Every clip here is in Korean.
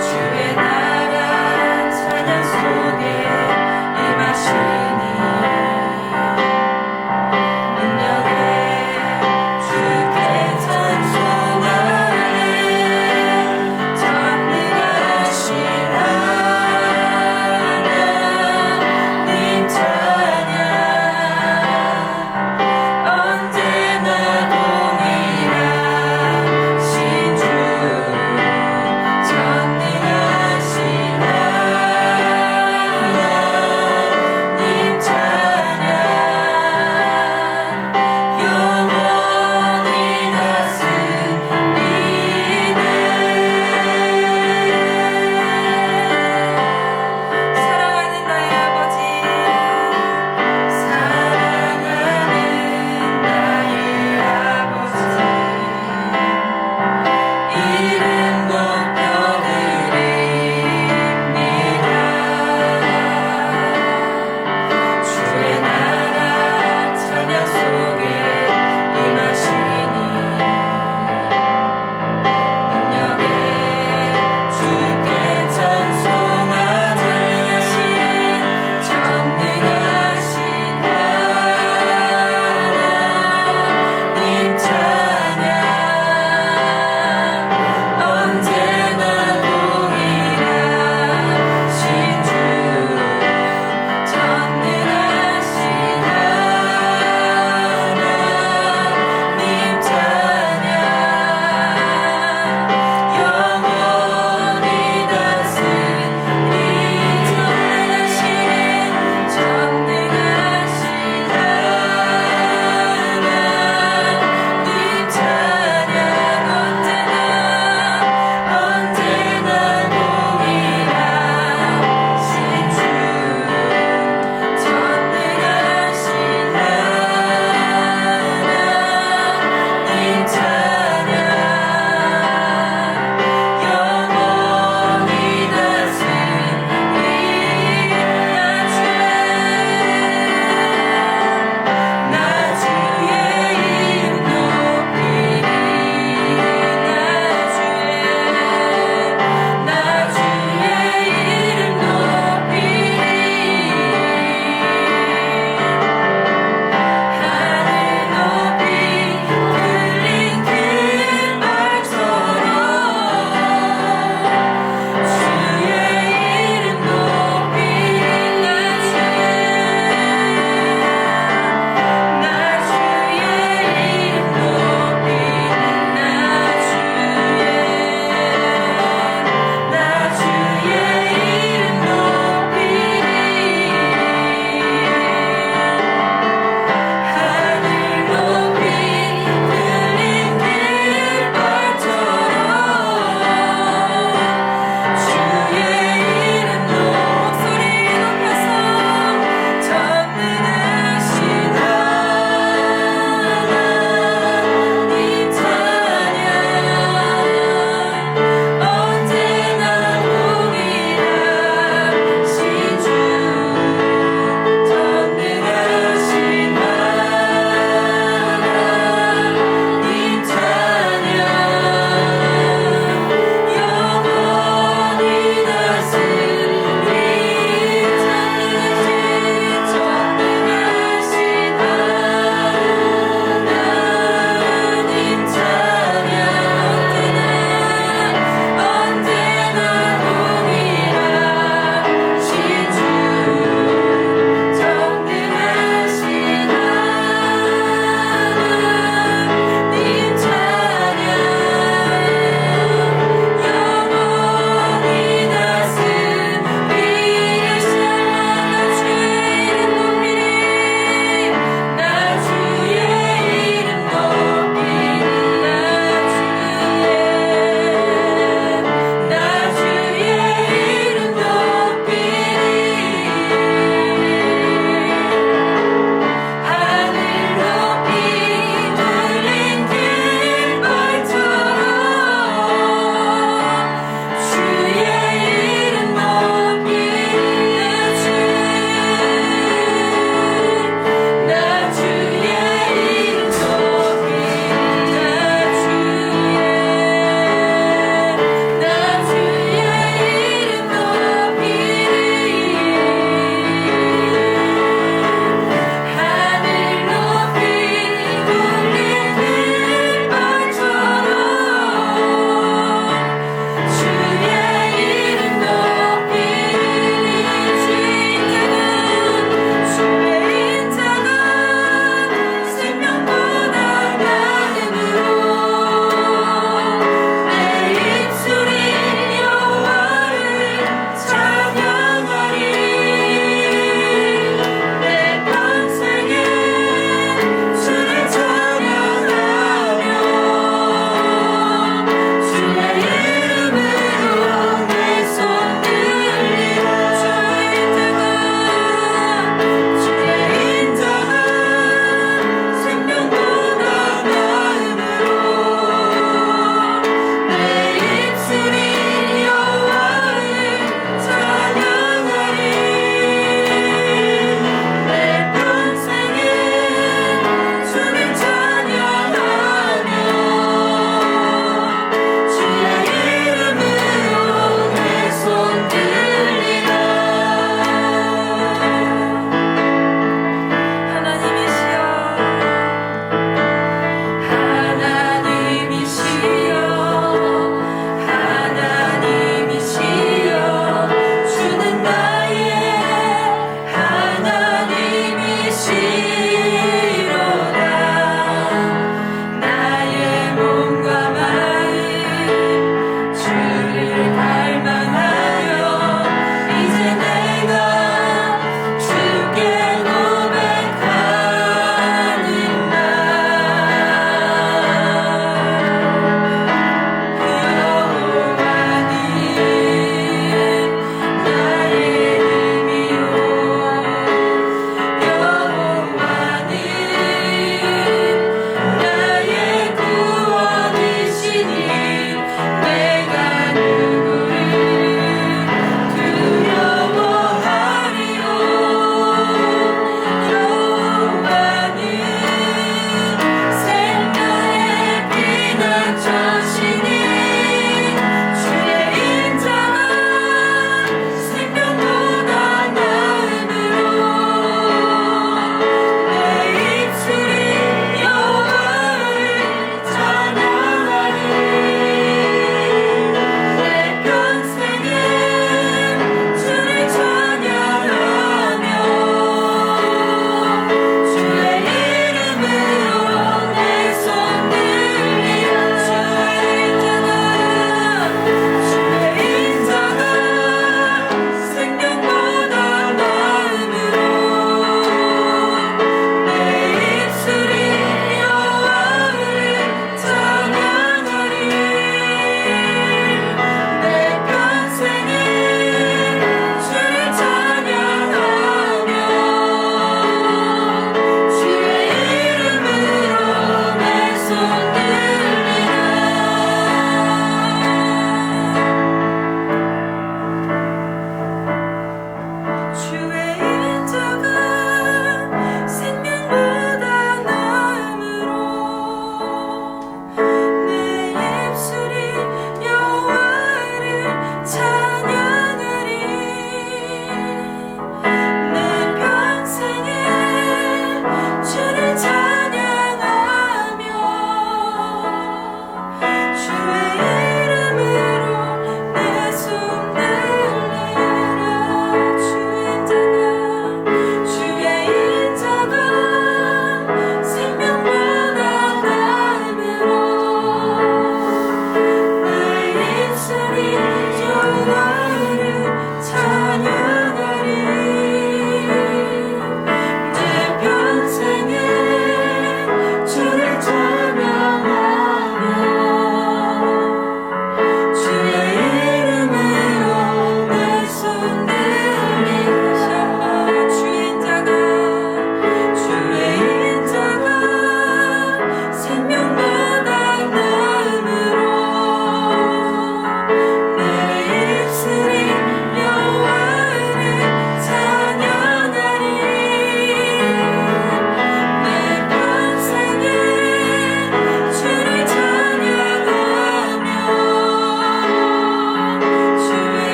주의 나라 찬양 속에 임하시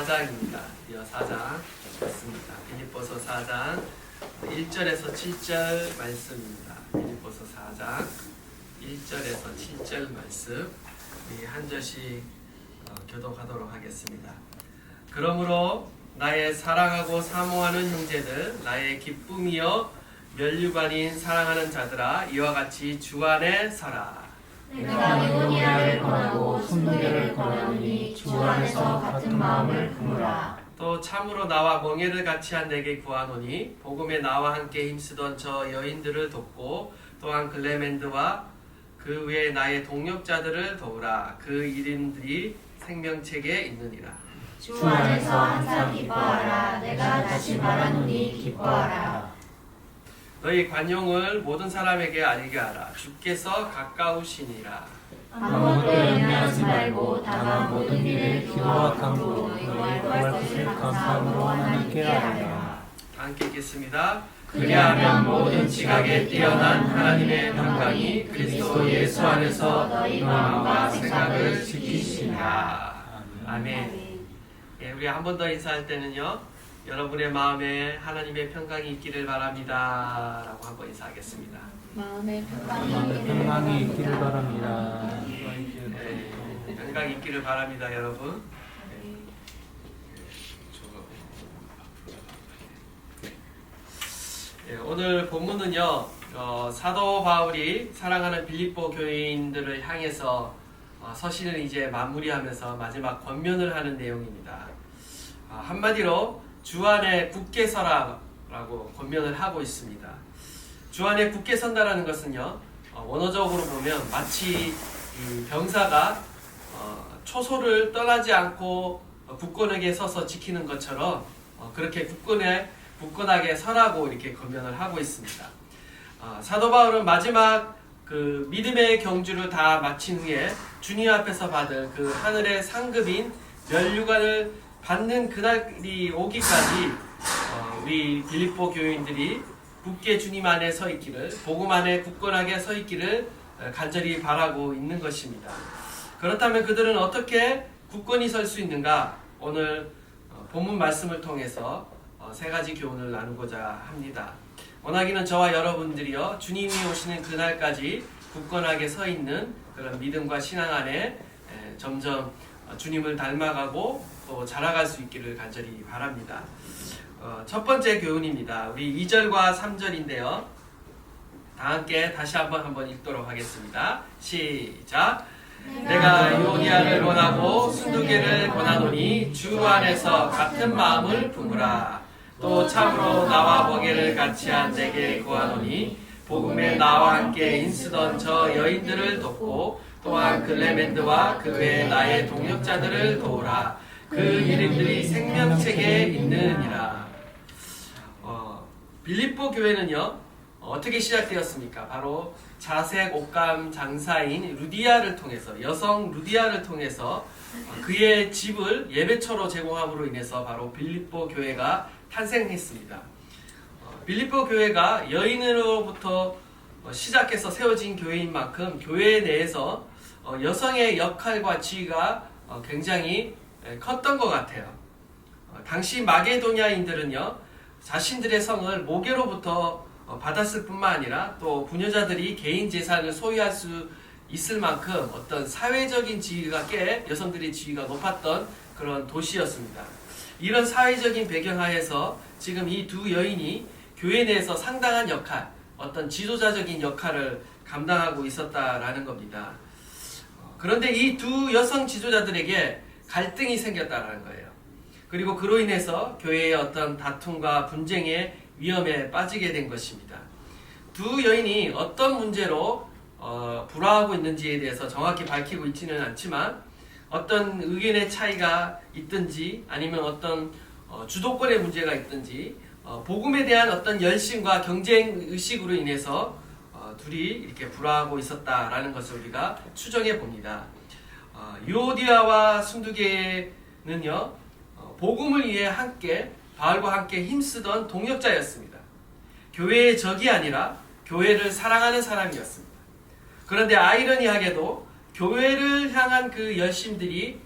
4장입니다. 드디어 4장 맞습니다. 빌립보서 4장 1절에서 7절 말씀입니다. 빌립보서 4장 1절에서 7절 말씀 우리 한 절씩 교독하도록 하겠습니다. 그러므로 나의 사랑하고 사모하는 형제들, 나의 기쁨이여 면류관인 사랑하는 자들아, 이와 같이 주 안에 서라. 내가 유오디아를 권하고 순교를 권하노니 주 안에서 같은 마음을 품으라. 또 참으로 나와 멍에를 같이 한 내게 구하노니 복음에 나와 함께 힘쓰던 저 여인들을 돕고 또한 글레멘드와 그 외에 나의 동역자들을 도우라. 그 이름들이 생명책에 있느니라. 주 안에서 항상 기뻐하라. 내가 다시 말하노니 기뻐하라. 너희 관용을 모든 사람에게 알게 하라. 주께서 가까우시니라. 아무것도 염려하지 말고 다만 모든 일을 기도와 간구로 너희 구할 것을 감사함으로 하나님께 아뢰라. 함께 읽겠습니다. 그리하면 모든 지각에 뛰어난 하나님의 평강이 그리스도 예수 안에서 너희 마음과 생각을 지키시니라. 아멘. 예, 우리 한 번 더 인사할 때는요, 여러분의 마음에 하나님의 평강이 있기를 바랍니다 라고 한번 인사하겠습니다. 마음의 평강이 있기를 바랍니다. 네, 평강이 있기를 바랍니다, 여러분. 네, 오늘 본문은요, 사도 바울이 사랑하는 빌립보 교인들을 향해서 서신을 이제 마무리하면서 마지막 권면을 하는 내용입니다. 한마디로 주 안에 굳게 서라라고 권면을 하고 있습니다. 주 안에 굳게 선다라는 것은요, 원어적으로 보면 마치 병사가 초소를 떠나지 않고 굳건하게 서서 지키는 것처럼 그렇게 굳건하게 서라고 이렇게 권면을 하고 있습니다. 사도 바울은 마지막 그 믿음의 경주를 다 마친 후에 주님 앞에서 받을 그 하늘의 상급인 면류관을 받는 그날이 오기까지 우리 빌립보 교인들이 굳게 주님 안에 서 있기를, 복음 안에 굳건하게 서 있기를 간절히 바라고 있는 것입니다. 그렇다면 그들은 어떻게 굳건히 설 수 있는가? 오늘 본문 말씀을 통해서 세 가지 교훈을 나누고자 합니다. 원하기는 저와 여러분들이요, 주님이 오시는 그날까지 굳건하게 서 있는 그런 믿음과 신앙 안에 점점 주님을 닮아가고 또 자라갈 수 있기를 간절히 바랍니다. 첫 번째 교훈입니다. 우리 2절과 3절인데요. 다 함께 다시 한번 읽도록 하겠습니다. 시작! 내가 유오디아를 권하고 순두개를 권하노니 주 안에서 같은 마음을 품으라. 또 참으로 나와 멍에를 같이 한 내게 구하노니 복음에 나와 함께 힘쓰던 저 여인들을 돕고 또한 글레멘드와 그 외에 나의 동역자들을 도우라. 그 이름들이 생명책에 있느니라. 빌립보 교회는요, 어떻게 시작되었습니까? 바로 자색 옷감 장사인 루디아를 통해서, 여성 루디아를 통해서 그의 집을 예배처로 제공함으로 인해서 바로 빌립보 교회가 탄생했습니다. 빌립보 교회가 여인으로부터 시작해서 세워진 교회인 만큼 교회 내에서 여성의 역할과 지위가 굉장히 컸던 것 같아요. 당시 마게도냐인들은요, 자신들의 성을 모계로부터 받았을 뿐만 아니라 또 부녀자들이 개인 재산을 소유할 수 있을 만큼 어떤 사회적인 지위가 꽤 여성들의 지위가 높았던 그런 도시였습니다. 이런 사회적인 배경하에서 지금 이 두 여인이 교회 내에서 상당한 역할, 어떤 지도자적인 역할을 감당하고 있었다라는 겁니다. 그런데 이 두 여성 지도자들에게 갈등이 생겼다는 거예요. 그리고 그로 인해서 교회의 어떤 다툼과 분쟁의 위험에 빠지게 된 것입니다. 두 여인이 어떤 문제로 불화하고 있는지에 대해서 정확히 밝히고 있지는 않지만 어떤 의견의 차이가 있든지 아니면 어떤 주도권의 문제가 있든지 복음에 대한 어떤 열심과 경쟁 의식으로 인해서 둘이 이렇게 불화하고 있었다라는 것을 우리가 추정해 봅니다. 유오디아와 순두개는요, 복음을 위해 함께 바울과 함께 힘쓰던 동역자였습니다. 교회의 적이 아니라 교회를 사랑하는 사람이었습니다. 그런데 아이러니하게도 교회를 향한 그 열심들이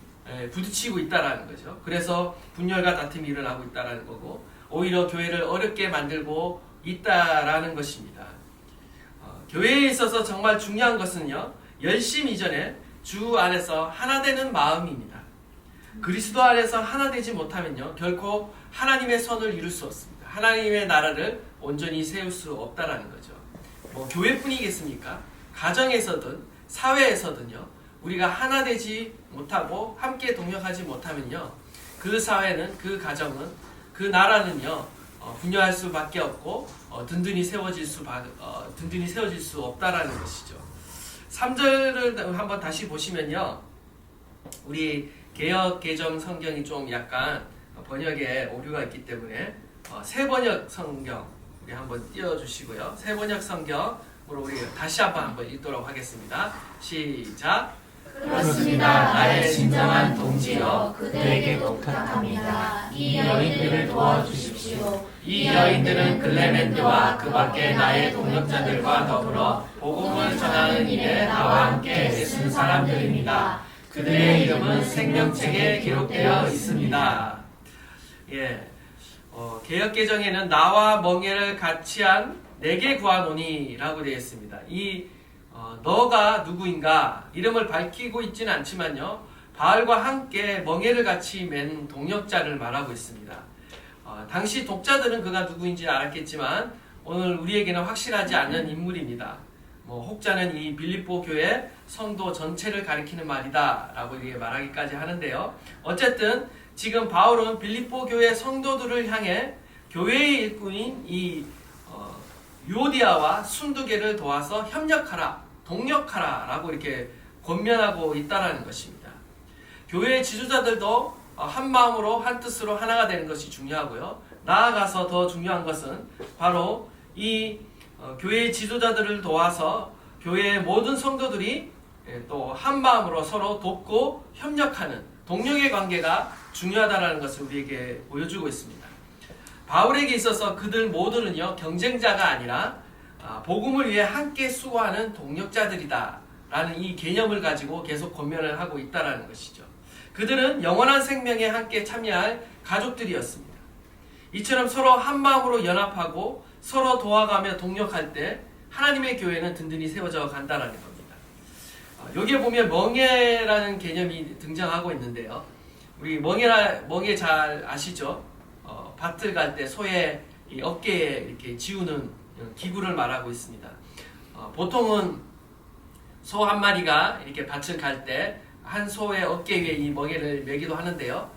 부딪히고 있다라는 거죠. 그래서 분열과 다툼이 일어나고 있다라는 거고 오히려 교회를 어렵게 만들고 있다라는 것입니다. 교회에 있어서 정말 중요한 것은요, 열심 이전에 주 안에서 하나 되는 마음입니다. 그리스도 안에서 하나 되지 못하면요, 결코 하나님의 선을 이룰 수 없습니다. 하나님의 나라를 온전히 세울 수 없다라는 거죠. 뭐 교회뿐이겠습니까? 가정에서든 사회에서든요, 우리가 하나 되지 못하고 함께 동역하지 못하면요, 그 사회는, 그 가정은, 그 나라는요, 분열할 수밖에 없고 든든히 세워질 수 없다라는 것이죠. 3절을 한번 다시 보시면요, 우리 개역 개정 성경이 좀 약간 번역에 오류가 있기 때문에 새 번역 성경 우리 한번 띄워주시고요. 새 번역 성경으로 우리 다시 한번 읽도록 하겠습니다. 시작. 그렇습니다. 나의 진정한 동지여 그들에게 부탁합니다. 이 여인들을 도와주십시오. 이 여인들은 클레멘트와 그 밖에 나의 동역자들과 더불어 복음을 전하는 일에 나와 함께 애쓴 사람들입니다. 그들의 이름은 생명책에 기록되어 있습니다. 예, 개역개정에는 나와 멍에를 같이 한 내게 구하노니라고 되어 있습니다. 이 너가 누구인가 이름을 밝히고 있지는 않지만요, 바알과 함께 멍에를 같이 맨 동역자를 말하고 있습니다. 당시 독자들은 그가 누구인지 알았겠지만 오늘 우리에게는 확실하지 않는 인물입니다. 혹자는 이 빌립보 교회 성도 전체를 가리키는 말이다 라고 말하기까지 하는데요, 어쨌든 지금 바울은 빌립보 교회 성도들을 향해 교회의 일꾼인 이 유오디아와 순두개를 도와서 협력하라, 동력하라 라고 이렇게 권면하고 있다라는 것입니다. 교회의 지도자들도 한 마음으로 한 뜻으로 하나가 되는 것이 중요하고요, 나아가서 더 중요한 것은 바로 이 교회의 지도자들을 도와서 교회의 모든 성도들이 또 한 마음으로 서로 돕고 협력하는 동력의 관계가 중요하다는 것을 우리에게 보여주고 있습니다. 바울에게 있어서 그들 모두는요, 경쟁자가 아니라 복음을 위해 함께 수고하는 동력자들이다 라는 이 개념을 가지고 계속 권면을 하고 있다는 것이죠. 그들은 영원한 생명에 함께 참여할 가족들이었습니다. 이처럼 서로 한 마음으로 연합하고 서로 도와가며 동력할 때 하나님의 교회는 든든히 세워져 간다는 겁니다. 여기에 보면 멍에라는 개념이 등장하고 있는데요, 우리 멍에 잘 아시죠? 밭을 갈 때 소의 이 어깨에 이렇게 지우는 기구를 말하고 있습니다. 보통은 소 한 마리가 이렇게 밭을 갈 때 한 소의 어깨 위에 이 멍에를 매기도 하는데요,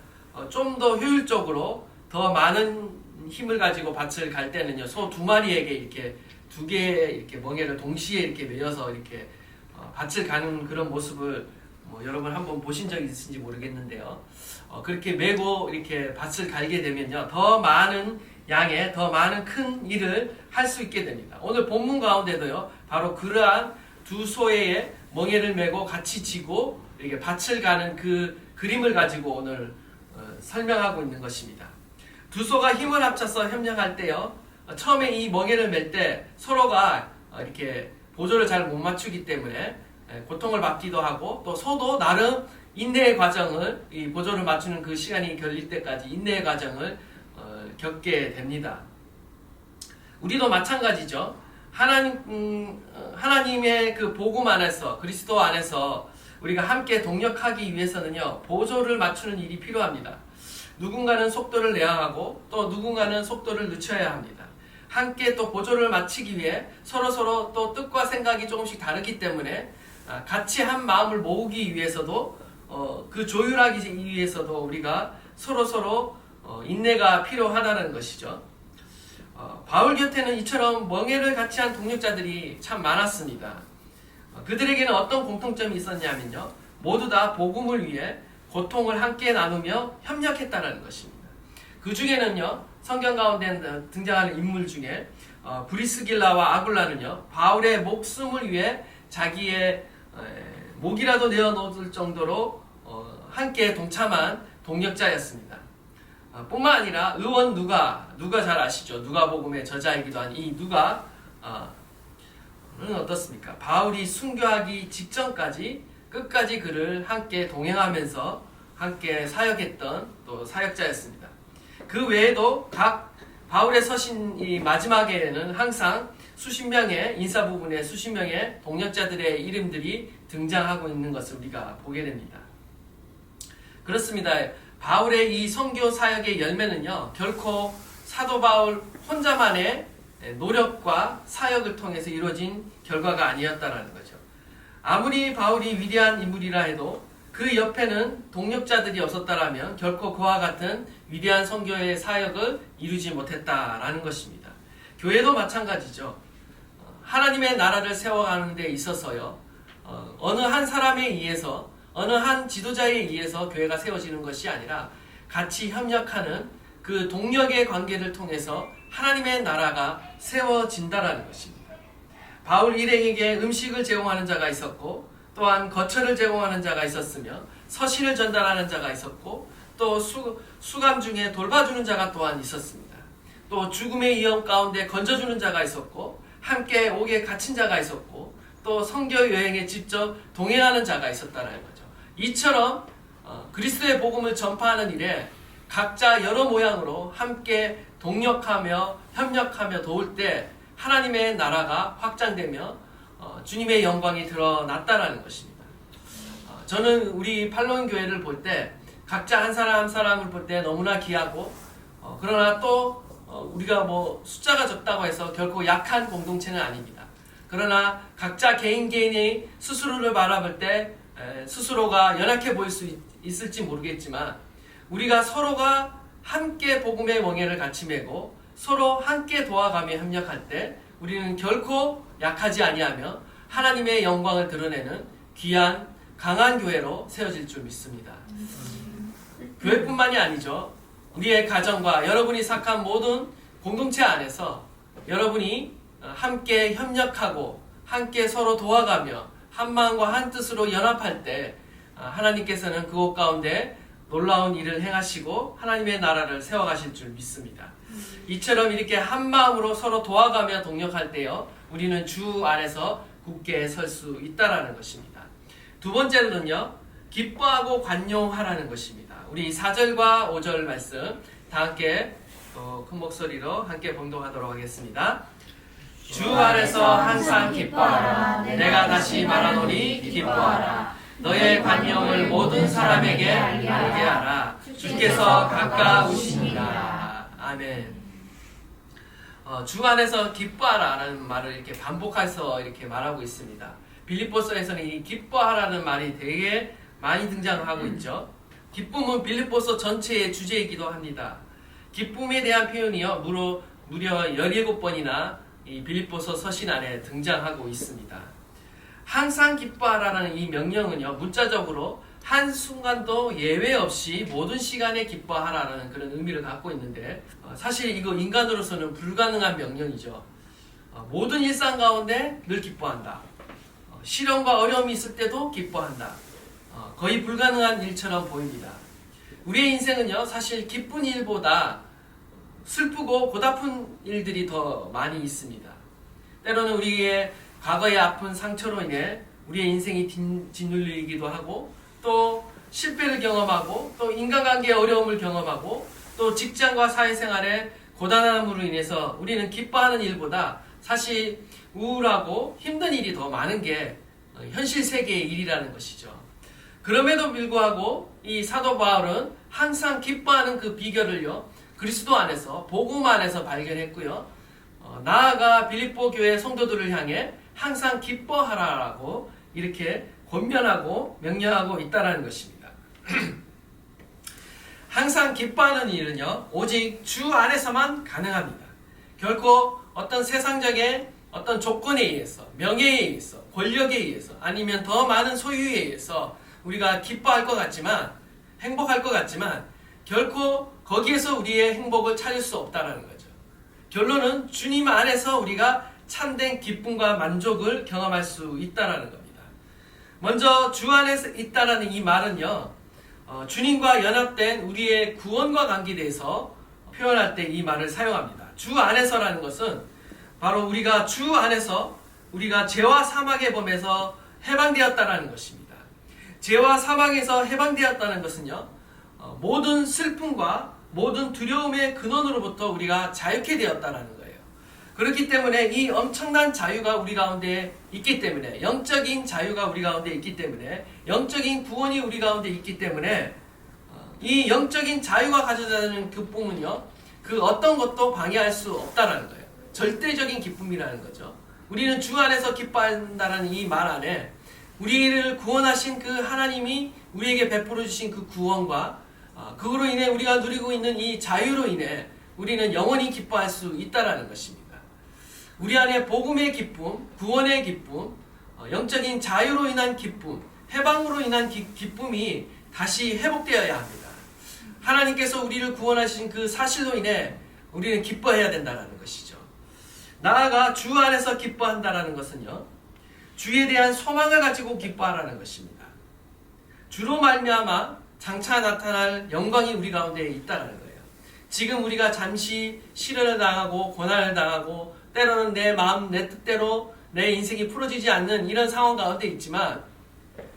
좀 더 효율적으로 더 많은 힘을 가지고 밭을 갈 때는요, 소 두 마리에게 이렇게 두 개의 이렇게 멍에를 동시에 이렇게 매여서 이렇게 밭을 가는 그런 모습을 여러분 한번 보신 적이 있으신지 모르겠는데요, 그렇게 메고 이렇게 밭을 갈게 되면요, 더 많은 양의 더 많은 큰 일을 할 수 있게 됩니다. 오늘 본문 가운데도요, 바로 그러한 두 소의 멍에를 메고 같이 지고 이렇게 밭을 가는 그 그림을 가지고 오늘 설명하고 있는 것입니다. 두 소가 힘을 합쳐서 협력할 때요, 처음에 이 멍에를 맬 때 서로가 이렇게 보조를 잘 못 맞추기 때문에 고통을 받기도 하고, 또 소도 나름 인내의 과정을, 이 보조를 맞추는 그 시간이 걸릴 때까지 인내의 과정을 겪게 됩니다. 우리도 마찬가지죠. 하나님의 그 복음 안에서, 그리스도 안에서 우리가 함께 동력하기 위해서는요, 보조를 맞추는 일이 필요합니다. 누군가는 속도를 내야 하고 또 누군가는 속도를 늦춰야 합니다. 함께 또 보조를 맞추기 위해 서로 또 뜻과 생각이 조금씩 다르기 때문에 같이 한 마음을 모으기 위해서도 그 조율하기 위해서도 우리가 서로 인내가 필요하다는 것이죠. 바울 곁에는 이처럼 멍에를 같이 한 동력자들이 참 많았습니다. 그들에게는 어떤 공통점이 있었냐면요, 모두 다 복음을 위해 고통을 함께 나누며 협력했다는 것입니다. 그 중에는요, 성경 가운데 등장하는 인물 중에 브리스길라와 아굴라는요, 바울의 목숨을 위해 자기의 목이라도 내어놓을 정도로 함께 동참한 동력자였습니다. 뿐만 아니라 의원 누가 잘 아시죠? 누가복음의 저자이기도 한 이 누가는 어떻습니까? 바울이 순교하기 직전까지 끝까지 그를 함께 동행하면서 함께 사역했던 또 사역자였습니다. 그 외에도 각 바울의 서신 이 마지막에는 항상 수십 명의 인사 부분에 수십 명의 동역자들의 이름들이 등장하고 있는 것을 우리가 보게 됩니다. 그렇습니다. 바울의 이 선교 사역의 열매는요, 결코 사도 바울 혼자만의 노력과 사역을 통해서 이루어진 결과가 아니었다라는 거죠. 아무리 바울이 위대한 인물이라 해도 그 옆에는 동역자들이 없었다라면 결코 그와 같은 위대한 선교의 사역을 이루지 못했다라는 것입니다. 교회도 마찬가지죠. 하나님의 나라를 세워가는 데 있어서요, 어느 한 사람에 의해서, 어느 한 지도자에 의해서 교회가 세워지는 것이 아니라 같이 협력하는 그 동력의 관계를 통해서 하나님의 나라가 세워진다라는 것입니다. 바울 일행에게 음식을 제공하는 자가 있었고, 또한 거처를 제공하는 자가 있었으며, 서신을 전달하는 자가 있었고, 또 수감 중에 돌봐주는 자가 또한 있었습니다. 또 죽음의 위험 가운데 건져주는 자가 있었고, 함께 옥에 갇힌 자가 있었고, 또 선교 여행에 직접 동행하는 자가 있었다는 거죠. 이처럼 그리스도의 복음을 전파하는 일에 각자 여러 모양으로 함께 동력하며 협력하며 도울 때 하나님의 나라가 확장되며 주님의 영광이 드러났다라는 것입니다. 저는 우리 팔로운 교회를 볼 때 각자 한 사람 한 사람을 볼 때 너무나 귀하고, 그러나 또 우리가 뭐 숫자가 적다고 해서 결코 약한 공동체는 아닙니다. 그러나 각자 개인이 스스로를 바라볼 때 스스로가 연약해 보일 수 있을지 모르겠지만, 우리가 서로가 함께 복음의 멍에를 같이 메고 서로 함께 도와가며 협력할 때 우리는 결코 약하지 아니하며 하나님의 영광을 드러내는 귀한 강한 교회로 세워질 줄 믿습니다. 교회뿐만이 아니죠. 우리의 가정과 여러분이 속한 모든 공동체 안에서 여러분이 함께 협력하고 함께 서로 도와가며 한 마음과 한 뜻으로 연합할 때 하나님께서는 그곳 가운데 놀라운 일을 행하시고 하나님의 나라를 세워가실 줄 믿습니다. 이처럼 이렇게 한 마음으로 서로 도와가며 동력할 때요, 우리는 주 안에서 굳게 설 수 있다라는 것입니다. 두 번째로는요, 기뻐하고 관용하라는 것입니다. 우리 4절과 5절 말씀 다 함께 큰 목소리로 함께 봉독하도록 하겠습니다. 주 안에서 항상 기뻐하라. 내가 다시 말하노니 기뻐하라. 너의 관용을 모든 사람에게 알게 하라. 주께서 가까우시니라. 아멘. 주 안에서 기뻐하라는 말을 이렇게 반복해서 이렇게 말하고 있습니다. 빌립보서에서는 이 기뻐하라는 말이 되게 많이 등장을 하고 있죠. 기쁨은 빌립보서 전체의 주제이기도 합니다. 기쁨에 대한 표현이요, 무려 17번이나 이 빌립보서 서신 안에 등장하고 있습니다. 항상 기뻐하라는 이 명령은요, 문자적으로 한순간도 예외 없이 모든 시간에 기뻐하라는 그런 의미를 갖고 있는데, 사실 이거 인간으로서는 불가능한 명령이죠. 모든 일상 가운데 늘 기뻐한다. 시련과 어려움이 있을 때도 기뻐한다. 거의 불가능한 일처럼 보입니다. 우리의 인생은요, 사실 기쁜 일보다 슬프고 고달픈 일들이 더 많이 있습니다. 때로는 우리의 과거의 아픈 상처로 인해 우리의 인생이 짓눌리기도 하고, 또 실패를 경험하고, 또 인간관계의 어려움을 경험하고, 또 직장과 사회생활의 고단함으로 인해서 우리는 기뻐하는 일보다 사실 우울하고 힘든 일이 더 많은 게 현실 세계의 일이라는 것이죠. 그럼에도 불구하고 이 사도 바울은 항상 기뻐하는 그 비결을요, 그리스도 안에서, 복음 안에서 발견했고요, 나아가 빌립보 교회 성도들을 향해 항상 기뻐하라라고 이렇게 권면하고 명령하고 있다는 것입니다. 항상 기뻐하는 일은요, 오직 주 안에서만 가능합니다. 결코 어떤 세상적인 어떤 조건에 의해서, 명예에 의해서, 권력에 의해서, 아니면 더 많은 소유에 의해서 우리가 기뻐할 것 같지만, 행복할 것 같지만 결코 거기에서 우리의 행복을 찾을 수 없다는 거죠. 결론은 주님 안에서 우리가 참된 기쁨과 만족을 경험할 수 있다는 겁니다. 먼저 주 안에서 있다라는 이 말은요, 주님과 연합된 우리의 구원과 관계돼서 표현할 때 이 말을 사용합니다. 주 안에서라는 것은 바로 우리가 주 안에서 우리가 죄와 사망의 범에서 해방되었다라는 것입니다. 죄와 사망에서 해방되었다는 것은요, 모든 슬픔과 모든 두려움의 근원으로부터 우리가 자유케 되었다는 거예요. 그렇기 때문에 이 엄청난 자유가 우리 가운데 있기 때문에, 영적인 자유가 우리 가운데 있기 때문에, 영적인 구원이 우리 가운데 있기 때문에, 이 영적인 자유가 가져다주는 기쁨은요, 그 어떤 것도 방해할 수 없다라는 거예요. 절대적인 기쁨이라는 거죠. 우리는 주 안에서 기뻐한다는 이 말 안에 우리를 구원하신 그 하나님이 우리에게 베풀어 주신 그 구원과 그거로 인해 우리가 누리고 있는 이 자유로 인해 우리는 영원히 기뻐할 수 있다라는 것입니다. 우리 안에 복음의 기쁨, 구원의 기쁨, 영적인 자유로 인한 기쁨, 해방으로 인한 기쁨이 다시 회복되어야 합니다. 하나님께서 우리를 구원하신 그 사실로 인해 우리는 기뻐해야 된다는 것이죠. 나아가 주 안에서 기뻐한다는 것은요, 주에 대한 소망을 가지고 기뻐하라는 것입니다. 주로 말미암아 장차 나타날 영광이 우리 가운데 있다는 거예요. 지금 우리가 잠시 시련을 당하고 고난을 당하고 때로는 내 마음 내 뜻대로 내 인생이 풀어지지 않는 이런 상황 가운데 있지만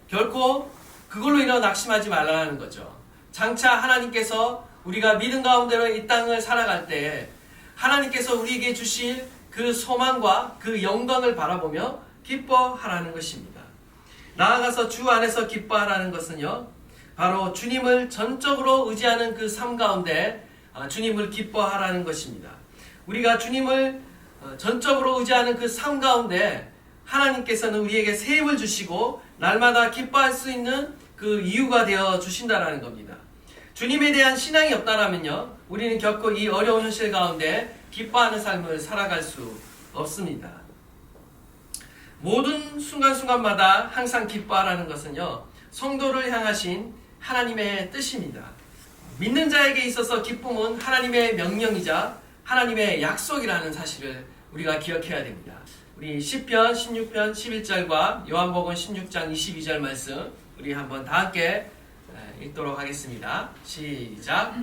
결코 그걸로 인해 낙심하지 말라는 거죠. 장차 하나님께서 우리가 믿음 가운데로 이 땅을 살아갈 때 하나님께서 우리에게 주실 그 소망과 그 영광을 바라보며 기뻐하라는 것입니다. 나아가서 주 안에서 기뻐하라는 것은요, 바로 주님을 전적으로 의지하는 그 삶 가운데 주님을 기뻐하라는 것입니다. 우리가 주님을 전적으로 의지하는 그 삶 가운데 하나님께서는 우리에게 새 힘을 주시고 날마다 기뻐할 수 있는 그 이유가 되어 주신다라는 겁니다. 주님에 대한 신앙이 없다라면요, 우리는 결코 이 어려운 현실 가운데 기뻐하는 삶을 살아갈 수 없습니다. 모든 순간순간마다 항상 기뻐하라는 것은요, 성도를 향하신 하나님의 뜻입니다. 믿는 자에게 있어서 기쁨은 하나님의 명령이자 하나님의 약속이라는 사실을 우리가 기억해야 됩니다. 우리 시편 16편 11절과 요한복음 16장 22절 말씀 우리 한번 다 함께 읽도록 하겠습니다. 시작.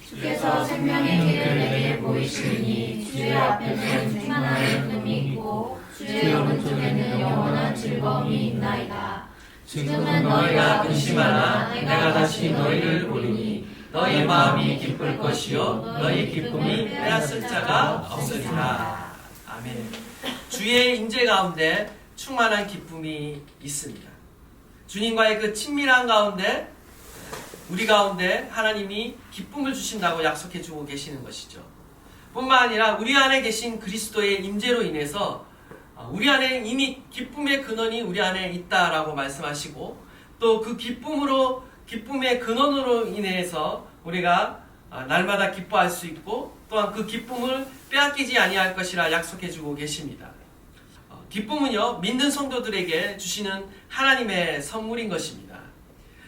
주께서 생명의 길을 내게 보이시니 주의 앞에는 충만한 흠이 있고 주의 오른쪽에는 영원한 즐거움이 있나이다. 지금은 너희가 근심하나 내가 다시 너희를 보리니 너희 마음이 기쁠 것이요 너희 기쁨이 빼앗을 자가 없으리라. 아멘. 주의 임재 가운데 충만한 기쁨이 있습니다. 주님과의 그 친밀한 가운데 우리 가운데 하나님이 기쁨을 주신다고 약속해 주고 계시는 것이죠. 뿐만 아니라 우리 안에 계신 그리스도의 임재로 인해서 우리 안에 이미 기쁨의 근원이 우리 안에 있다라고 말씀하시고 또 그 기쁨의 근원으로 인해서 우리가 날마다 기뻐할 수 있고 또한 그 기쁨을 빼앗기지 아니할 것이라 약속해 주고 계십니다. 기쁨은요, 믿는 성도들에게 주시는 하나님의 선물인 것입니다.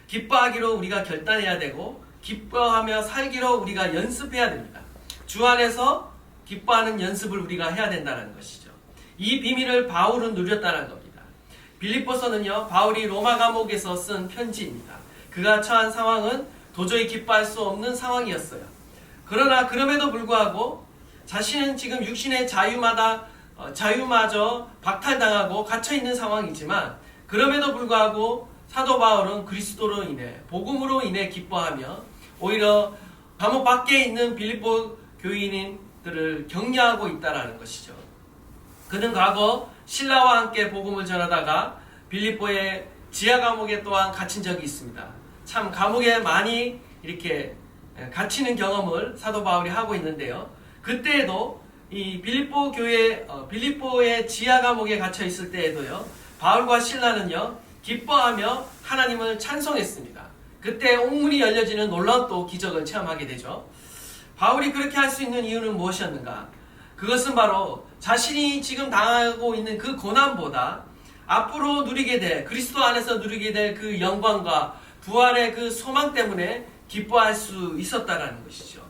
기뻐하기로 우리가 결단해야 되고 기뻐하며 살기로 우리가 연습해야 됩니다. 주 안에서 기뻐하는 연습을 우리가 해야 된다는 것이죠. 이 비밀을 바울은 누렸다는 겁니다. 빌립보서는요, 바울이 로마 감옥에서 쓴 편지입니다. 그가 처한 상황은 도저히 기뻐할 수 없는 상황이었어요. 그러나 그럼에도 불구하고 자신은 지금 육신의 자유마저 박탈당하고 갇혀있는 상황이지만 그럼에도 불구하고 사도 바울은 그리스도로 인해 복음으로 인해 기뻐하며 오히려 감옥 밖에 있는 빌립보 교인들을 격려하고 있다는 것이죠. 그는 과거 신라와 함께 복음을 전하다가 빌립보의 지하 감옥에 또한 갇힌 적이 있습니다. 참 감옥에 많이 이렇게 갇히는 경험을 사도 바울이 하고 있는데요. 그때에도 이 빌립보의 지하 감옥에 갇혀 있을 때에도요, 바울과 신라는요, 기뻐하며 하나님을 찬송했습니다. 그때 옥문이 열려지는 놀라운 또 기적을 체험하게 되죠. 바울이 그렇게 할 수 있는 이유는 무엇이었는가? 그것은 바로 자신이 지금 당하고 있는 그 고난보다 앞으로 누리게 될, 그리스도 안에서 누리게 될 그 영광과 부활의 그 소망 때문에 기뻐할 수 있었다라는 것이죠.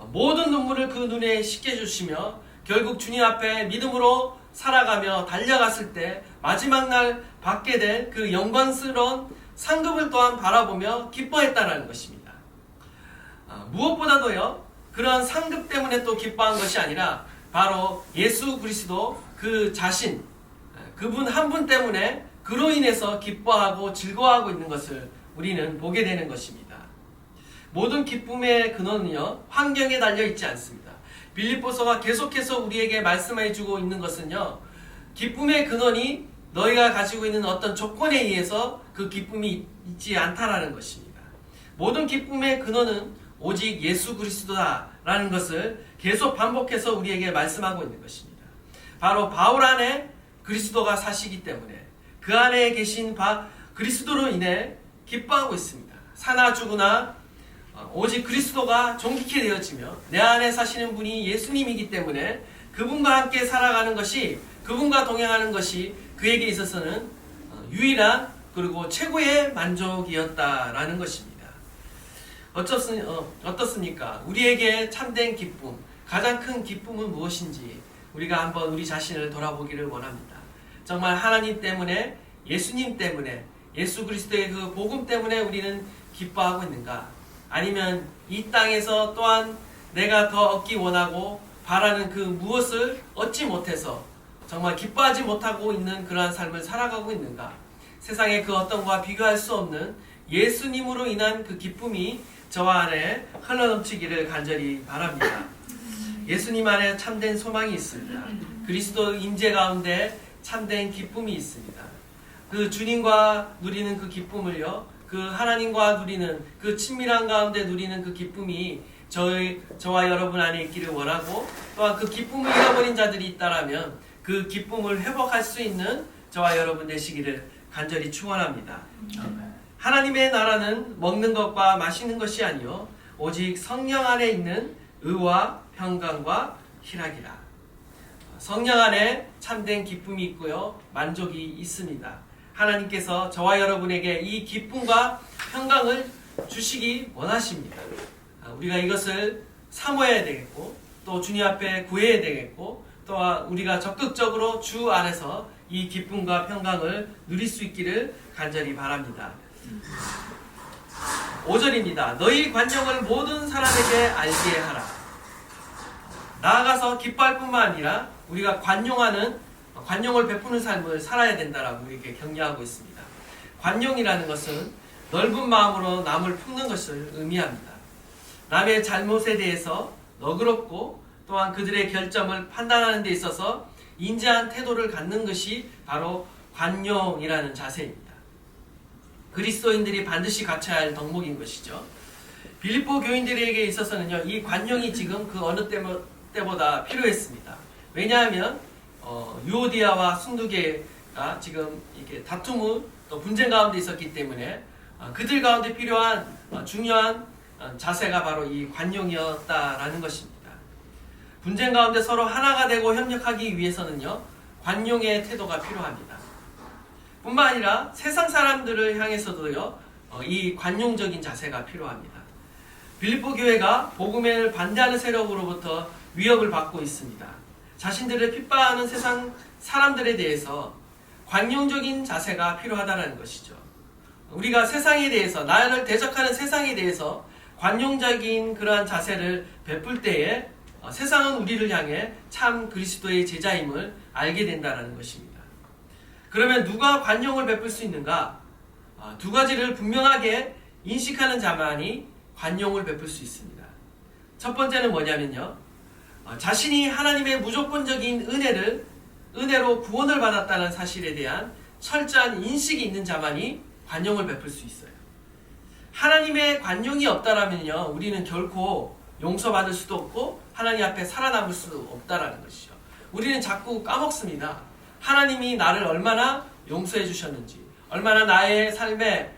모든 눈물을 그 눈에 씻겨주시며 결국 주님 앞에 믿음으로 살아가며 달려갔을 때 마지막 날 받게 될 그 영광스러운 상급을 또한 바라보며 기뻐했다라는 것입니다. 무엇보다도요, 그러한 상급 때문에 또 기뻐한 것이 아니라 바로 예수 그리스도 그 자신, 그분 한 분 때문에 그로 인해서 기뻐하고 즐거워하고 있는 것을 우리는 보게 되는 것입니다. 모든 기쁨의 근원은요, 환경에 달려 있지 않습니다. 빌립보서가 계속해서 우리에게 말씀해 주고 있는 것은요, 기쁨의 근원이 너희가 가지고 있는 어떤 조건에 의해서 그 기쁨이 있지 않다라는 것입니다. 모든 기쁨의 근원은 오직 예수 그리스도다라는 것을 계속 반복해서 우리에게 말씀하고 있는 것입니다. 바로 바울 안에 그리스도가 사시기 때문에 그 안에 계신 그리스도로 인해 기뻐하고 있습니다. 사나 죽으나 오직 그리스도가 존귀케 되어지며 내 안에 사시는 분이 예수님이기 때문에 그분과 함께 살아가는 것이, 그분과 동행하는 것이 그에게 있어서는 유일한 그리고 최고의 만족이었다라는 것입니다. 어떻습니까? 우리에게 참된 기쁨, 가장 큰 기쁨은 무엇인지 우리가 한번 우리 자신을 돌아보기를 원합니다. 정말 하나님 때문에, 예수님 때문에, 예수 그리스도의 그 복음 때문에 우리는 기뻐하고 있는가? 아니면 이 땅에서 또한 내가 더 얻기 원하고 바라는 그 무엇을 얻지 못해서 정말 기뻐하지 못하고 있는 그러한 삶을 살아가고 있는가? 세상의 그 어떤 것과 비교할 수 없는 예수님으로 인한 그 기쁨이 저와 안에 흘러넘치기를 간절히 바랍니다. 예수님 안에 참된 소망이 있습니다. 그리스도 임재 가운데 참된 기쁨이 있습니다. 그 주님과 누리는 그 기쁨을요, 그 하나님과 누리는 그 친밀한 가운데 누리는 그 기쁨이 저와 여러분 안에 있기를 원하고, 또한 그 기쁨을 잃어버린 자들이 있다라면 그 기쁨을 회복할 수 있는 저와 여러분 되시기를 간절히 축원합니다. 하나님의 나라는 먹는 것과 마시는 것이 아니요 오직 성령 안에 있는 의와 평강과 희락이라. 성령 안에 참된 기쁨이 있고요, 만족이 있습니다. 하나님께서 저와 여러분에게 이 기쁨과 평강을 주시기 원하십니다. 우리가 이것을 사모해야 되겠고, 또 주님 앞에 구해야 되겠고, 또 우리가 적극적으로 주 안에서 이 기쁨과 평강을 누릴 수 있기를 간절히 바랍니다. 5절입니다. 너희 관용을 모든 사람에게 알게 하라. 나아가서 기뻐할 뿐만 아니라 우리가 관용을 베푸는 삶을 살아야 된다라고 우리에게 격려하고 있습니다. 관용이라는 것은 넓은 마음으로 남을 품는 것을 의미합니다. 남의 잘못에 대해서 너그럽고 또한 그들의 결점을 판단하는 데 있어서 인자한 태도를 갖는 것이 바로 관용이라는 자세입니다. 그리스도인들이 반드시 갖춰야 할 덕목인 것이죠. 빌립보 교인들에게 있어서는요, 이 관용이 지금 그 어느 때보다 필요했습니다. 왜냐하면 유오디아와 순두계가 지금 이렇게 다툼을 또 분쟁 가운데 있었기 때문에 그들 가운데 필요한 중요한 자세가 바로 이 관용이었다라는 것입니다. 분쟁 가운데 서로 하나가 되고 협력하기 위해서는요, 관용의 태도가 필요합니다. 뿐만 아니라 세상 사람들을 향해서도요, 이 관용적인 자세가 필요합니다. 빌립보 교회가 복음을 반대하는 세력으로부터 위협을 받고 있습니다. 자신들을 핍박하는 세상 사람들에 대해서 관용적인 자세가 필요하다는 것이죠. 우리가 세상에 대해서, 나를 대적하는 세상에 대해서 관용적인 그러한 자세를 베풀 때에 세상은 우리를 향해 참 그리스도의 제자임을 알게 된다는 것입니다. 그러면 누가 관용을 베풀 수 있는가? 두 가지를 분명하게 인식하는 자만이 관용을 베풀 수 있습니다. 첫 번째는 뭐냐면요, 자신이 하나님의 무조건적인 은혜로 구원을 받았다는 사실에 대한 철저한 인식이 있는 자만이 관용을 베풀 수 있어요. 하나님의 관용이 없다라면요, 우리는 결코 용서받을 수도 없고 하나님 앞에 살아남을 수도 없다라는 것이죠. 우리는 자꾸 까먹습니다. 하나님이 나를 얼마나 용서해 주셨는지, 얼마나 나의 삶에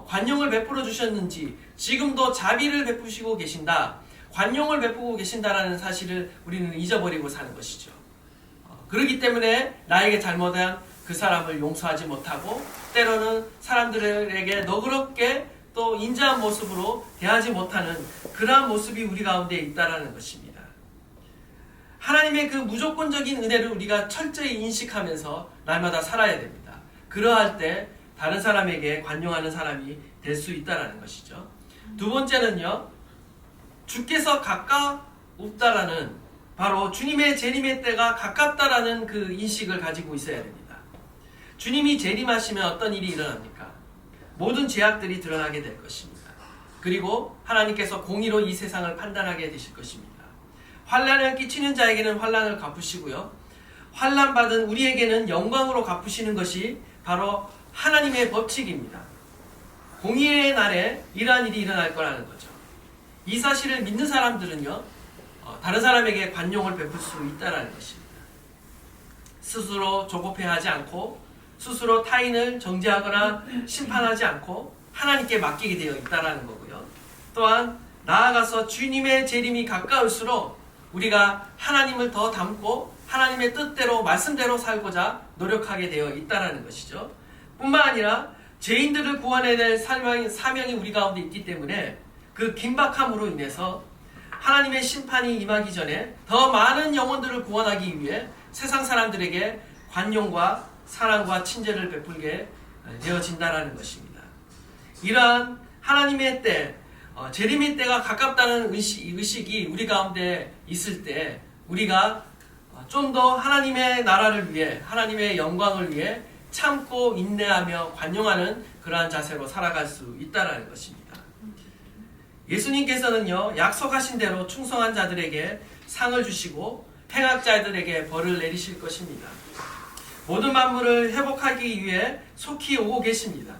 관용을 베풀어 주셨는지, 지금도 자비를 베푸시고 계신다, 관용을 베푸고 계신다라는 사실을 우리는 잊어버리고 사는 것이죠. 그렇기 때문에 나에게 잘못한 그 사람을 용서하지 못하고 때로는 사람들에게 너그럽게 또 인자한 모습으로 대하지 못하는 그러한 모습이 우리 가운데 있다라는 것입니다. 하나님의 그 무조건적인 은혜를 우리가 철저히 인식하면서 날마다 살아야 됩니다. 그러할 때 다른 사람에게 관용하는 사람이 될 수 있다라는 것이죠. 두 번째는요, 주께서 가까웠다라는, 바로 주님의 재림의 때가 가깝다라는 그 인식을 가지고 있어야 됩니다. 주님이 재림하시면 어떤 일이 일어납니까? 모든 죄악들이 드러나게 될 것입니다. 그리고 하나님께서 공의로 이 세상을 판단하게 되실 것입니다. 환난을 끼치는 자에게는 환난을 갚으시고요. 환난 받은 우리에게는 영광으로 갚으시는 것이 바로 하나님의 법칙입니다. 공의의 날에 이러한 일이 일어날 거라는 거죠. 이 사실을 믿는 사람들은요, 다른 사람에게 관용을 베풀 수 있다는 것입니다. 스스로 조급해하지 않고 스스로 타인을 정죄하거나 심판하지 않고 하나님께 맡기게 되어 있다는 거고요. 또한 나아가서 주님의 재림이 가까울수록 우리가 하나님을 더 닮고 하나님의 뜻대로 말씀대로 살고자 노력하게 되어 있다는 것이죠. 뿐만 아니라 죄인들을 구원해야 될 사명이 우리 가운데 있기 때문에 그 긴박함으로 인해서 하나님의 심판이 임하기 전에 더 많은 영혼들을 구원하기 위해 세상 사람들에게 관용과 사랑과 친절을 베풀게 되어진다는 것입니다. 이러한 하나님의 때, 재림의 때가 가깝다는 의식이 우리 가운데 있을 때 우리가 좀 더 하나님의 나라를 위해 하나님의 영광을 위해 참고 인내하며 관용하는 그러한 자세로 살아갈 수 있다는 것입니다. 예수님께서는요, 약속하신 대로 충성한 자들에게 상을 주시고 행악자들에게 벌을 내리실 것입니다. 모든 만물을 회복하기 위해 속히 오고 계십니다.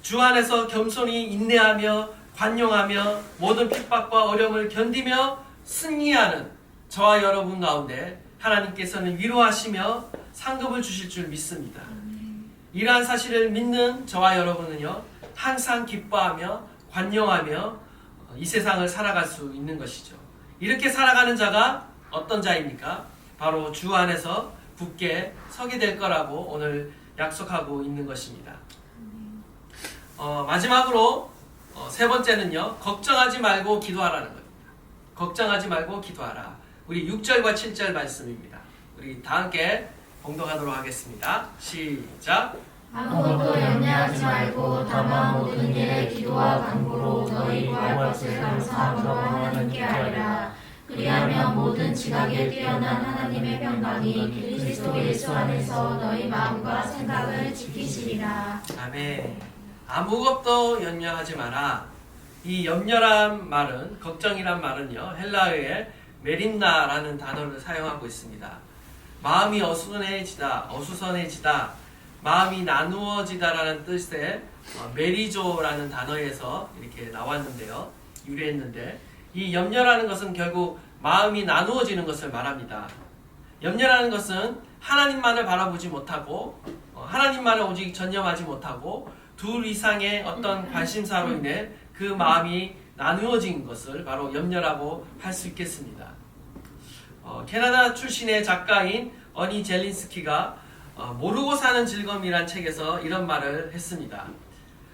주 안에서 겸손히 인내하며 관용하며 모든 핍박과 어려움을 견디며 승리하는 저와 여러분 가운데 하나님께서는 위로하시며 상급을 주실 줄 믿습니다. 이러한 사실을 믿는 저와 여러분은요, 항상 기뻐하며 관용하며 이 세상을 살아갈 수 있는 것이죠. 이렇게 살아가는 자가 어떤 자입니까? 바로 주 안에서 굳게 서게 될 거라고 오늘 약속하고 있는 것입니다. 마지막으로 세 번째는요, 걱정하지 말고 기도하라는 겁니다. 걱정하지 말고 기도하라. 우리 6절과 7절 말씀입니다. 우리 다 함께 봉독하도록 하겠습니다. 시작. 아무것도 염려하지 말고 다만 모든 일에 기도와 간구로 너희 구할 것을 감사함으로 하나님께 아뢰라. 그리하면 모든 지각에 뛰어난 하나님의 평강이 그리스도 예수 안에서 너희 마음과 생각을 지키시리라. 아멘. 아무것도 염려하지 마라. 이 염려란 말은, 걱정이란 말은요, 헬라어의 메린나라는 단어를 사용하고 있습니다. 마음이 어수선해지다, 마음이 나누어지다라는 뜻의 메리조라는 단어에서 이렇게 나왔는데요, 유래했는데, 이 염려라는 것은 결국 마음이 나누어지는 것을 말합니다. 염려라는 것은 하나님만을 바라보지 못하고 하나님만을 오직 전념하지 못하고 둘 이상의 어떤 관심사로 인해 그 마음이 나누어진 것을 바로 염려라고 할 수 있겠습니다. 캐나다 출신의 작가인 어니 젤린스키가 모르고 사는 즐거움이란 책에서 이런 말을 했습니다.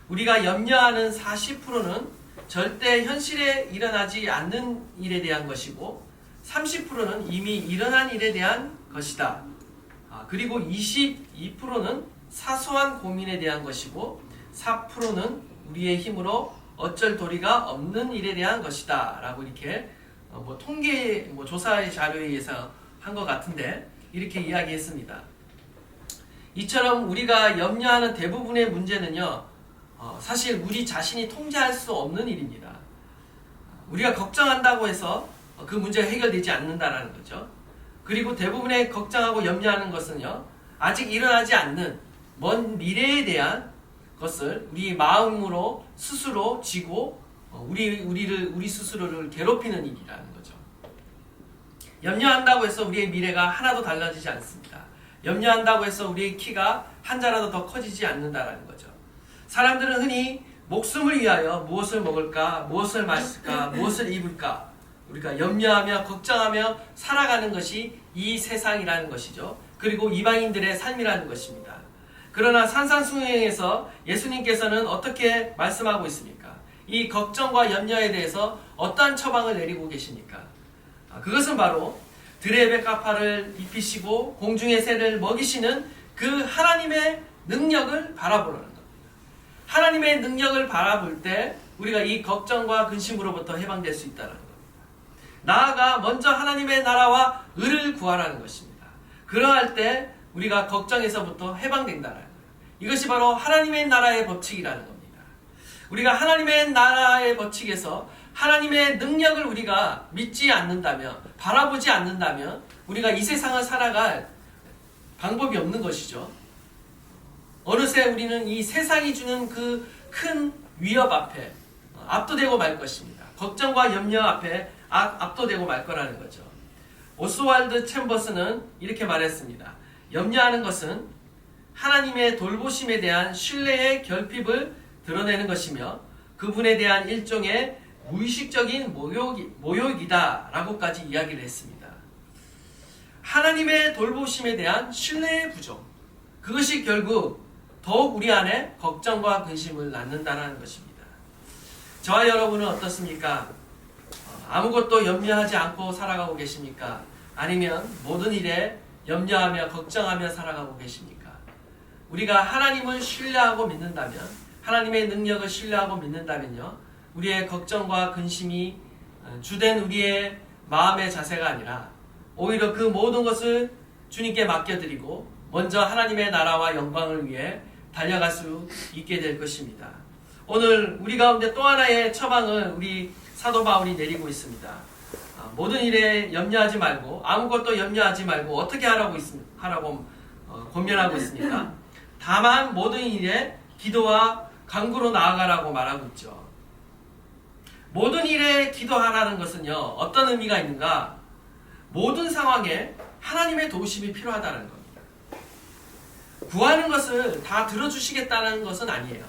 우리가 염려하는 40%는 절대 현실에 일어나지 않는 일에 대한 것이고 30%는 이미 일어난 일에 대한 것이다. 그리고 22%는 사소한 고민에 대한 것이고 4%는 우리의 힘으로 어쩔 도리가 없는 일에 대한 것이다 라고 이렇게 통계 조사의 자료에 의해서 한 것 같은데 이렇게 이야기했습니다. 이처럼 우리가 염려하는 대부분의 문제는요, 사실 우리 자신이 통제할 수 없는 일입니다. 우리가 걱정한다고 해서 그 문제가 해결되지 않는다라는 거죠. 그리고 대부분의 걱정하고 염려하는 것은요, 아직 일어나지 않는 먼 미래에 대한 것을 우리 마음으로 스스로 지고 우리 스스로를 괴롭히는 일이라는 거죠. 염려한다고 해서 우리의 미래가 하나도 달라지지 않습니다. 염려한다고 해서 우리의 키가 한 자라도 더 커지지 않는다라는 거죠. 사람들은 흔히 목숨을 위하여 무엇을 먹을까, 무엇을 마실까, 무엇을 입을까, 우리가 염려하며 걱정하며 살아가는 것이 이 세상이라는 것이죠. 그리고 이방인들의 삶이라는 것입니다. 그러나 산상수훈에서 예수님께서는 어떻게 말씀하고 있습니까? 이 걱정과 염려에 대해서 어떠한 처방을 내리고 계십니까? 그것은 바로 들의 백합화를 입히시고 공중의 새를 먹이시는 그 하나님의 능력을 바라보는 겁니다. 하나님의 능력을 바라볼 때 우리가 이 걱정과 근심으로부터 해방될 수 있다는 겁니다. 나아가 먼저 하나님의 나라와 의를 구하라는 것입니다. 그러할 때 우리가 걱정에서부터 해방된다는 거예요. 이것이 바로 하나님의 나라의 법칙이라는 겁니다. 우리가 하나님의 나라의 법칙에서 하나님의 능력을 우리가 믿지 않는다면, 바라보지 않는다면 우리가 이 세상을 살아갈 방법이 없는 것이죠. 어느새 우리는 이 세상이 주는 그 큰 위협 앞에 압도되고 말 것입니다. 걱정과 염려 앞에 압도되고 말 거라는 거죠. 오스왈드 챔버스는 이렇게 말했습니다. 염려하는 것은 하나님의 돌보심에 대한 신뢰의 결핍을 드러내는 것이며 그분에 대한 일종의 무의식적인 모욕이다 라고까지 이야기를 했습니다. 하나님의 돌보심에 대한 신뢰의 부족, 그것이 결국 더욱 우리 안에 걱정과 근심을 낳는다는 것입니다. 저와 여러분은 어떻습니까? 아무것도 염려하지 않고 살아가고 계십니까? 아니면 모든 일에 염려하며 걱정하며 살아가고 계십니까? 우리가 하나님을 신뢰하고 믿는다면, 하나님의 능력을 신뢰하고 믿는다면요, 우리의 걱정과 근심이 주된 우리의 마음의 자세가 아니라 오히려 그 모든 것을 주님께 맡겨드리고 먼저 하나님의 나라와 영광을 위해 달려갈 수 있게 될 것입니다. 오늘 우리 가운데 또 하나의 처방을 우리 사도 바울이 내리고 있습니다. 모든 일에 염려하지 말고, 아무것도 염려하지 말고 어떻게 하라고 권면하고 있습니까? 다만 모든 일에 기도와 간구로 나아가라고 말하고 있죠. 모든 일에 기도하라는 것은요, 어떤 의미가 있는가? 모든 상황에 하나님의 도우심이 필요하다는 겁니다. 구하는 것을 다 들어주시겠다는 것은 아니에요.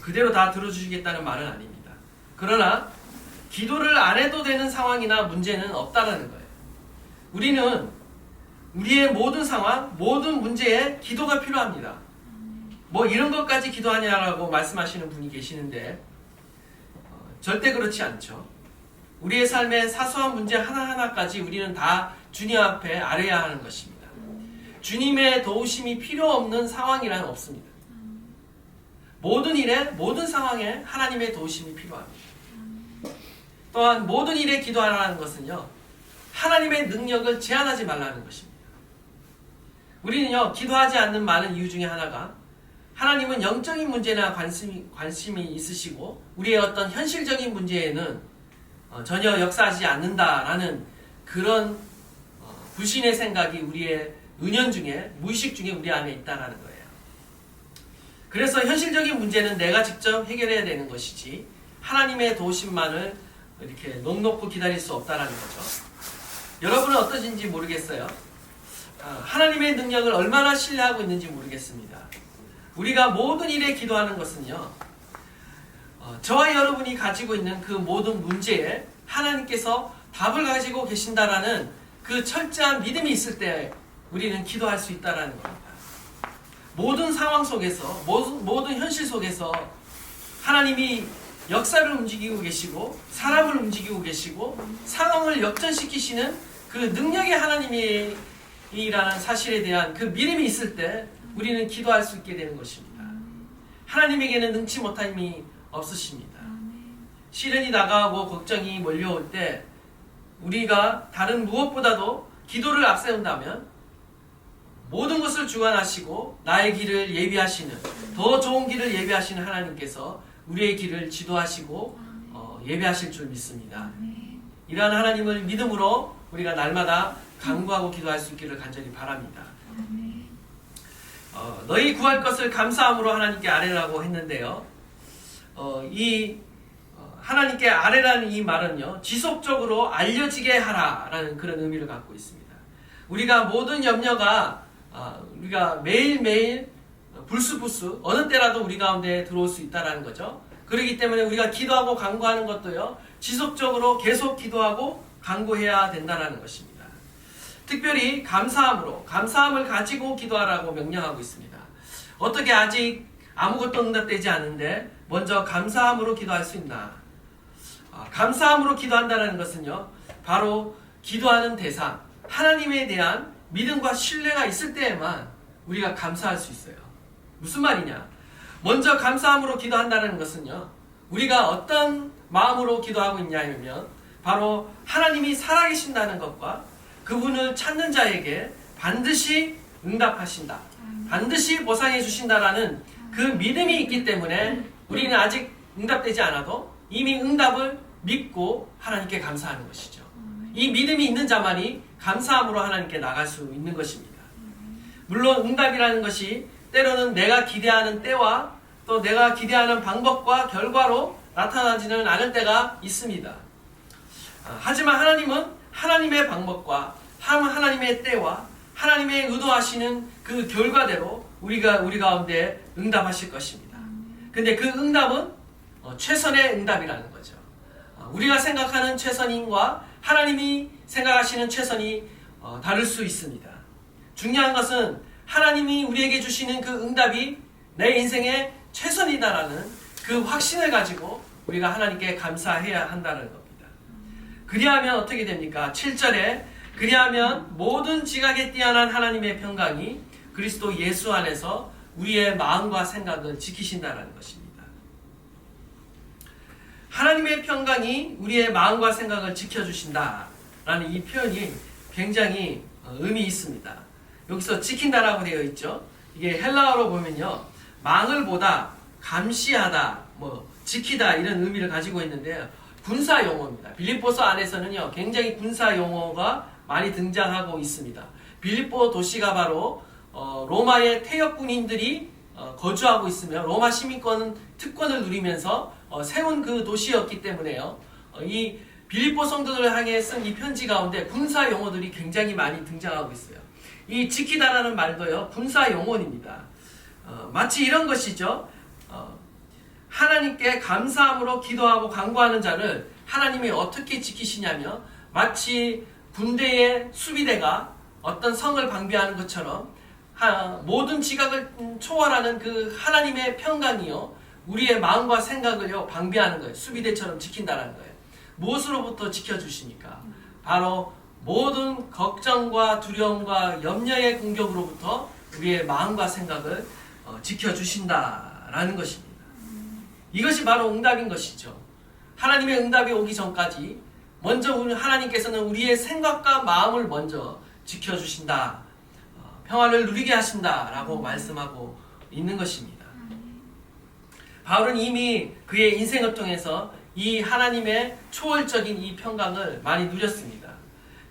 그대로 다 들어주시겠다는 말은 아닙니다. 그러나 기도를 안 해도 되는 상황이나 문제는 없다는 거예요. 우리는 우리의 모든 상황, 모든 문제에 기도가 필요합니다. 뭐 이런 것까지 기도하냐라고 말씀하시는 분이 계시는데 절대 그렇지 않죠. 우리의 삶의 사소한 문제 하나하나까지 우리는 다 주님 앞에 아뢰야 하는 것입니다. 주님의 도우심이 필요 없는 상황이란 없습니다. 모든 일에, 모든 상황에 하나님의 도우심이 필요합니다. 또한 모든 일에 기도하라는 것은요, 하나님의 능력을 제한하지 말라는 것입니다. 우리는요, 기도하지 않는 많은 이유 중에 하나가 하나님은 영적인 문제나 관심이 있으시고 우리의 어떤 현실적인 문제에는 전혀 역사하지 않는다라는 그런 불신의 생각이 우리의 은연중에, 무의식 중에 우리 안에 있다는 거예요. 그래서 현실적인 문제는 내가 직접 해결해야 되는 것이지 하나님의 도우심만을 이렇게 넉넉히 기다릴 수 없다는 거죠. 여러분은 어떠신지 모르겠어요. 하나님의 능력을 얼마나 신뢰하고 있는지 모르겠습니다. 우리가 모든 일에 기도하는 것은요, 저와 여러분이 가지고 있는 그 모든 문제에 하나님께서 답을 가지고 계신다라는 그 철저한 믿음이 있을 때 우리는 기도할 수 있다는 겁니다. 모든 상황 속에서, 모든 현실 속에서 하나님이 역사를 움직이고 계시고 사람을 움직이고 계시고 상황을 역전시키시는 그 능력의 하나님이라는 사실에 대한 그 믿음이 있을 때 우리는 기도할 수 있게 되는 것입니다. 하나님에게는 능치 못함이 없으십니다. 시련이 다가오고 걱정이 몰려올 때 우리가 다른 무엇보다도 기도를 앞세운다면 모든 것을 주관하시고 나의 길을 예비하시는, 더 좋은 길을 예비하시는 하나님께서 우리의 길을 지도하시고 예배하실 줄 믿습니다. 이러한 하나님을 믿음으로 우리가 날마다 간구하고 기도할 수 있기를 간절히 바랍니다. 너희 구할 것을 감사함으로 하나님께 아뢰라고 했는데요. 하나님께 아뢰라는 이 말은요, 지속적으로 알려지게 하라라는 그런 의미를 갖고 있습니다. 우리가 모든 염려가 우리가 매일매일 불수불수 어느 때라도 우리 가운데 들어올 수 있다는 거죠. 그렇기 때문에 우리가 기도하고 간구하는 것도요, 지속적으로 계속 기도하고 간구해야 된다는 것입니다. 특별히 감사함을 가지고 기도하라고 명령하고 있습니다. 어떻게 아직 아무것도 응답되지 않는데 먼저 감사함으로 기도할 수 있나? 감사함으로 기도한다는 것은요, 바로 기도하는 대상, 하나님에 대한 믿음과 신뢰가 있을 때에만 우리가 감사할 수 있어요. 무슨 말이냐? 먼저 감사함으로 기도한다는 것은요, 우리가 어떤 마음으로 기도하고 있냐면 바로 하나님이 살아계신다는 것과 그분을 찾는 자에게 반드시 응답하신다. 반드시 보상해 주신다라는 그 믿음이 있기 때문에 우리는 아직 응답되지 않아도 이미 응답을 믿고 하나님께 감사하는 것이죠. 이 믿음이 있는 자만이 감사함으로 하나님께 나갈 수 있는 것입니다. 물론 응답이라는 것이 때로는 내가 기대하는 때와 또 내가 기대하는 방법과 결과로 나타나지는 않을 때가 있습니다. 하지만 하나님은 하나님의 방법과 하나님의 때와 하나님의 의도하시는 그 결과대로 우리 가운데 응답하실 것입니다. 근데 그 응답은 최선의 응답이라는 거죠. 우리가 생각하는 최선인과 하나님이 생각하시는 최선이 다를 수 있습니다. 중요한 것은 하나님이 우리에게 주시는 그 응답이 내 인생의 최선이다라는 그 확신을 가지고 우리가 하나님께 감사해야 한다는 겁니다. 그리하면 어떻게 됩니까? 7절에 그리하면 모든 지각에 뛰어난 하나님의 평강이 그리스도 예수 안에서 우리의 마음과 생각을 지키신다는 것입니다. 하나님의 평강이 우리의 마음과 생각을 지켜주신다라는 이 표현이 굉장히 의미 있습니다. 여기서 지킨다라고 되어 있죠. 이게 헬라어로 보면요, 망을 보다, 감시하다, 지키다 이런 의미를 가지고 있는데요. 군사 용어입니다. 빌립보서 안에서는요, 굉장히 군사 용어가 많이 등장하고 있습니다. 빌립보 도시가 바로 로마의 퇴역 군인들이 거주하고 있으며 로마 시민권 특권을 누리면서 세운 그 도시였기 때문에요. 이 빌립보 성도들을 향해 쓴 이 편지 가운데 군사 용어들이 굉장히 많이 등장하고 있어요. 이 지키다라는 말도요, 군사 용어입니다. 마치 이런 것이죠. 하나님께 감사함으로 기도하고 간구하는 자를 하나님이 어떻게 지키시냐면 마치 군대의 수비대가 어떤 성을 방비하는 것처럼 모든 지각을 초월하는 그 하나님의 평강이요, 우리의 마음과 생각을요 방비하는 거예요. 수비대처럼 지킨다는 거예요. 무엇으로부터 지켜주시니까? 바로 모든 걱정과 두려움과 염려의 공격으로부터 우리의 마음과 생각을 지켜주신다라는 것입니다. 이것이 바로 응답인 것이죠. 하나님의 응답이 오기 전까지 먼저 하나님께서는 우리의 생각과 마음을 먼저 지켜주신다, 평화를 누리게 하신다라고 말씀하고 있는 것입니다. 바울은 이미 그의 인생을 통해서 이 하나님의 초월적인 이 평강을 많이 누렸습니다.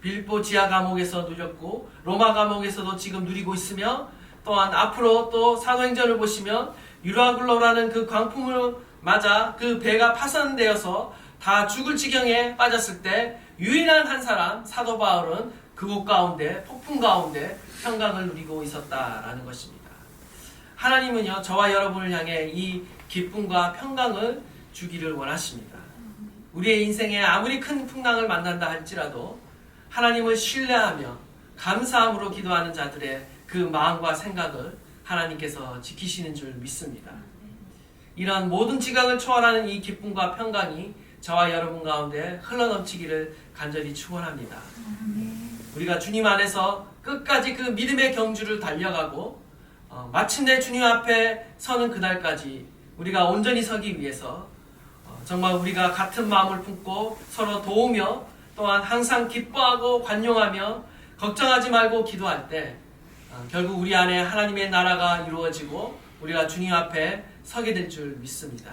빌립보 지하 감옥에서 누렸고 로마 감옥에서도 지금 누리고 있으며, 또한 앞으로 또 사도행전을 보시면 유라굴로라는 그 광풍을 맞아 그 배가 파손되어서 다 죽을 지경에 빠졌을 때 유일한 한 사람 사도 바울은 그곳 가운데, 폭풍 가운데 평강을 누리고 있었다라는 것입니다. 하나님은요, 저와 여러분을 향해 이 기쁨과 평강을 주기를 원하십니다. 우리의 인생에 아무리 큰 풍랑을 만난다 할지라도 하나님을 신뢰하며 감사함으로 기도하는 자들의 그 마음과 생각을 하나님께서 지키시는 줄 믿습니다. 이런 모든 지각을 초월하는 이 기쁨과 평강이 저와 여러분 가운데 흘러넘치기를 간절히 축원합니다. 우리가 주님 안에서 끝까지 그 믿음의 경주를 달려가고 마침내 주님 앞에 서는 그날까지 우리가 온전히 서기 위해서 정말 우리가 같은 마음을 품고 서로 도우며 또한 항상 기뻐하고 관용하며 걱정하지 말고 기도할 때 결국 우리 안에 하나님의 나라가 이루어지고 우리가 주님 앞에 서게 될 줄 믿습니다.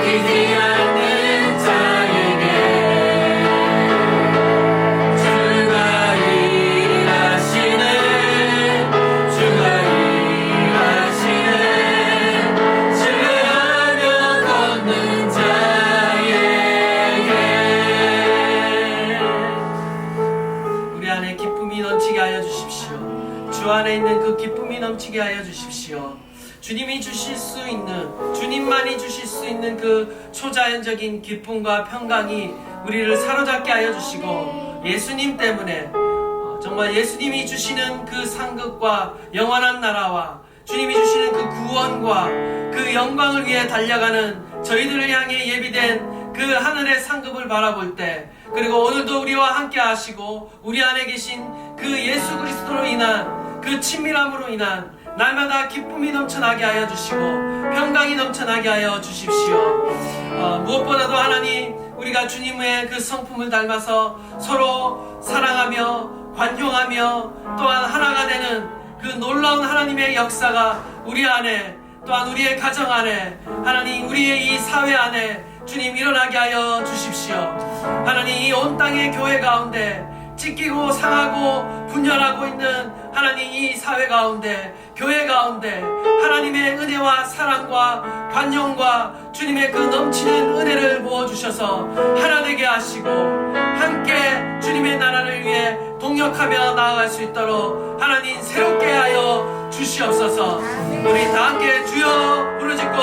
보이지 않는 자에게 주가 일하시는 지루하며 걷는 자에게 우리 안에 기쁨이 넘치게 하여 주십시오. 주 안에 있는 그 기쁨이 넘치게 하여 주십시오. 주님이 주실 수 있는, 주님만이 주실 수 있는 그 초자연적인 기쁨과 평강이 우리를 사로잡게 하여 주시고, 예수님 때문에 정말 예수님이 주시는 그 상급과 영원한 나라와 주님이 주시는 그 구원과 그 영광을 위해 달려가는 저희들을 향해 예비된 그 하늘의 상급을 바라볼 때, 그리고 오늘도 우리와 함께 하시고 우리 안에 계신 그 예수 그리스도로 인한 그 친밀함으로 인한 날마다 기쁨이 넘쳐나게 하여 주시고 평강이 넘쳐나게 하여 주십시오. 무엇보다도 하나님, 우리가 주님의 그 성품을 닮아서 서로 사랑하며 관용하며 또한 하나가 되는 그 놀라운 하나님의 역사가 우리 안에, 또한 우리의 가정 안에, 하나님 우리의 이 사회 안에 주님 일어나게 하여 주십시오. 하나님, 이 온 땅의 교회 가운데 찢기고 상하고 분열하고 있는 하나님 이 사회 가운데, 교회 가운데 하나님의 은혜와 사랑과 관용과 주님의 그 넘치는 은혜를 부어주셔서 하나 되게 하시고 함께 주님의 나라를 위해 동역하며 나아갈 수 있도록 하나님 새롭게 하여 주시옵소서. 우리 다 함께 주여 부르짖고